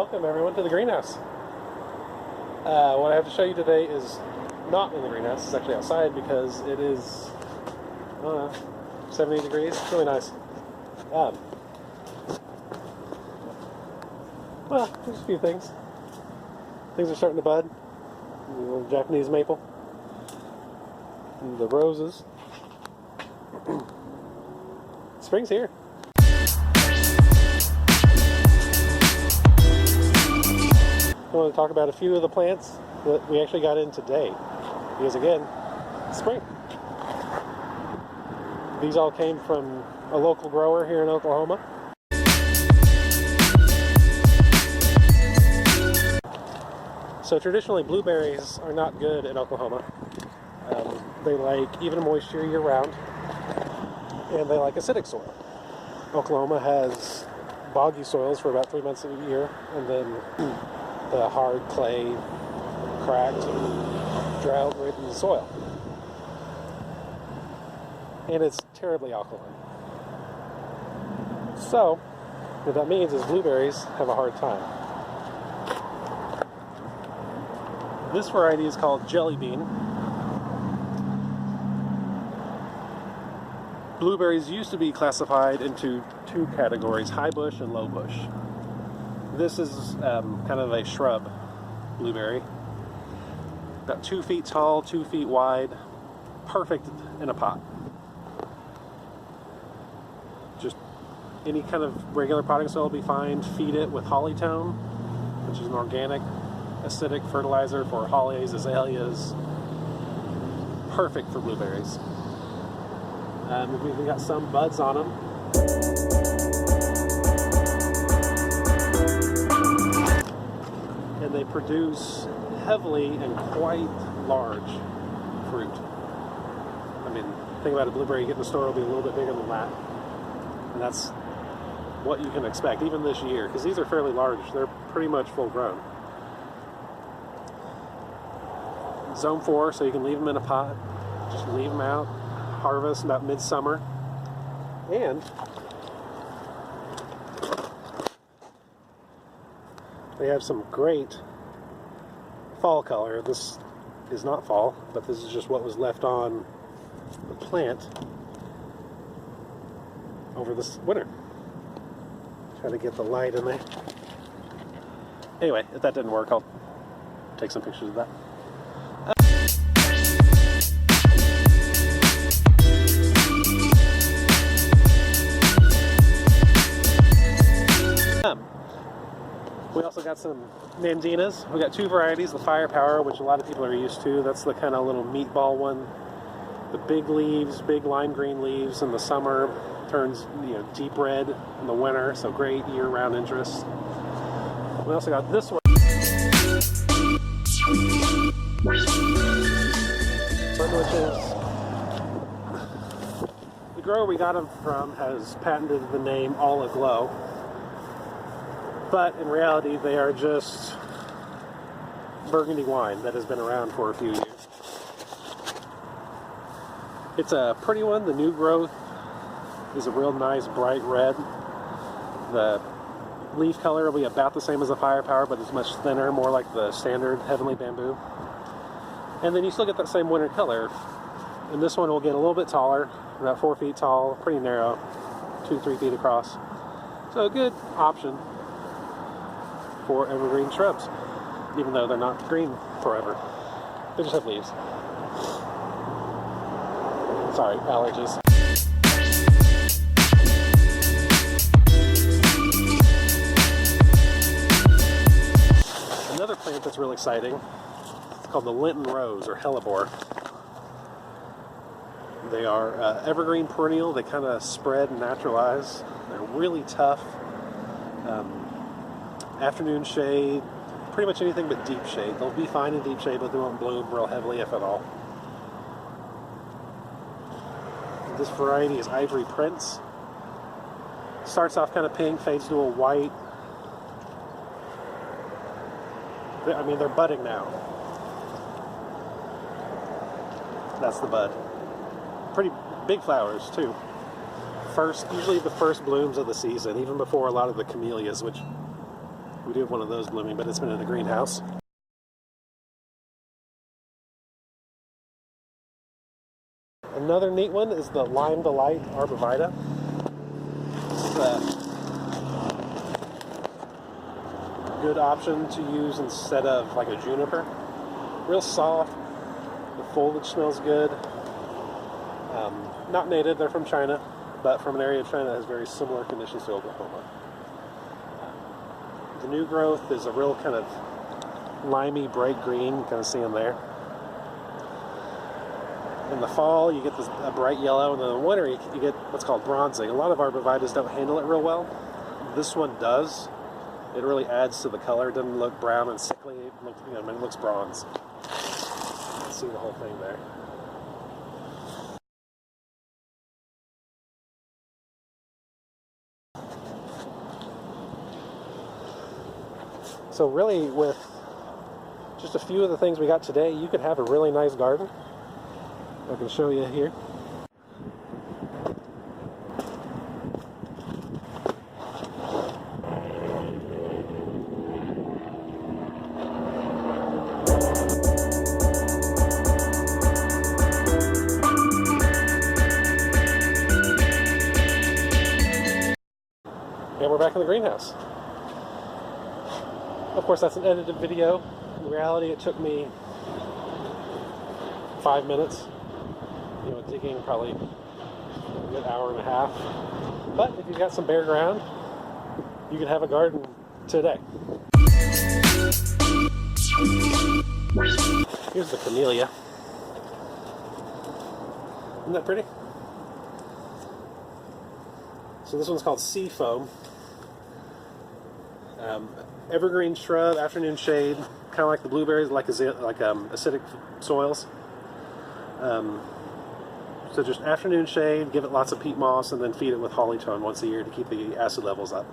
Welcome everyone to the greenhouse. What I have to show you today is not in the greenhouse. It's actually outside because it is, I don't know, 70 degrees. It's really nice. Well, there's a few things. Things are starting to bud. The little Japanese maple. And the roses. Spring's here. I want to talk about a few of the plants that we actually got in today. Because again, spring. These all came from a local grower here in Oklahoma. So traditionally blueberries are not good in Oklahoma. They like even moisture year round, and they like acidic soil. Oklahoma has boggy soils for about 3 months of the year, and then the hard clay, cracked, drought-ridden soil. And it's terribly alkaline. So, what that means is blueberries have a hard time. This variety is called Jelly Bean. Blueberries used to be classified into two categories, high bush and low bush. This is kind of a shrub blueberry. About 2 feet tall, 2 feet wide, perfect in a pot. Just any kind of regular potting soil will be fine. Feed it with hollytone, which is an organic acidic fertilizer for hollies, azaleas. Perfect for blueberries. We've even got some buds on them. And they produce heavily and quite large fruit. I mean, think about a blueberry you get in the store will be a little bit bigger than that. And that's what you can expect, even this year, because these are fairly large. They're pretty much full grown. Zone 4, so you can leave them in a pot. Just leave them out. Harvest about midsummer. And they have some great fall color. This is not fall, but this is just what was left on the plant over this winter. Try to get the light in there. Anyway, if that didn't work, I'll take some pictures of that. We also got some Nandinas. We got two varieties, the Firepower, which a lot of people are used to. That's the kind of little meatball one. The big leaves, big lime green leaves in the summer, turns deep red in the winter, so great year-round interest. We also got this one. Which is, the grower we got them from has patented the name All Aglow. But in reality, they are just Burgundy wine that has been around for a few years. It's a pretty one. The new growth is a real nice bright red. The leaf color will be about the same as the Firepower, but it's much thinner, more like the standard Heavenly Bamboo. And then you still get that same winter color. And this one will get a little bit taller, about 4 feet tall, pretty narrow, 2-3 feet across. So a good option for evergreen shrubs, even though they're not green forever. They just have leaves. Sorry, allergies. Another plant that's really exciting is called the Lenten rose, or Hellebore. They are evergreen perennial. They kind of spread and naturalize. They're really tough. Afternoon shade, pretty much anything but deep shade. They'll be fine in deep shade, but they won't bloom real heavily, if at all. This variety is Ivory Prince. Starts off kind of pink, fades to a white. I mean, they're budding now. That's the bud. Pretty big flowers, too. Usually the first blooms of the season, even before a lot of the camellias, which We do have one of those blooming, but it's been in the greenhouse. Another neat one is the Lime Delight Arborvitae. It's a good option to use instead of like a juniper. Real soft. The foliage smells good. Not native, they're from China, but from an area of China that has very similar conditions to Oklahoma. The new growth is a real kind of limey, bright green, kind of see them there. In the fall, you get this a bright yellow, and then in the winter, you get what's called bronzing. A lot of arborvitaes don't handle it real well. This one does. It really adds to the color. It doesn't look brown and sickly. It looks, it looks bronze. You can see the whole thing there. So really, with just a few of the things we got today, you could have a really nice garden. I can show you here. And we're back in the greenhouse. Of course, that's an edited video. In reality, it took me 5 minutes. Digging probably a good hour and a half. But if you've got some bare ground, you can have a garden today. Here's the camellia. Isn't that pretty? So this one's called sea foam. Evergreen shrub, afternoon shade, kind of like the blueberries, like acidic soils. So just afternoon shade, give it lots of peat moss, and then feed it with holly tone once a year to keep the acid levels up.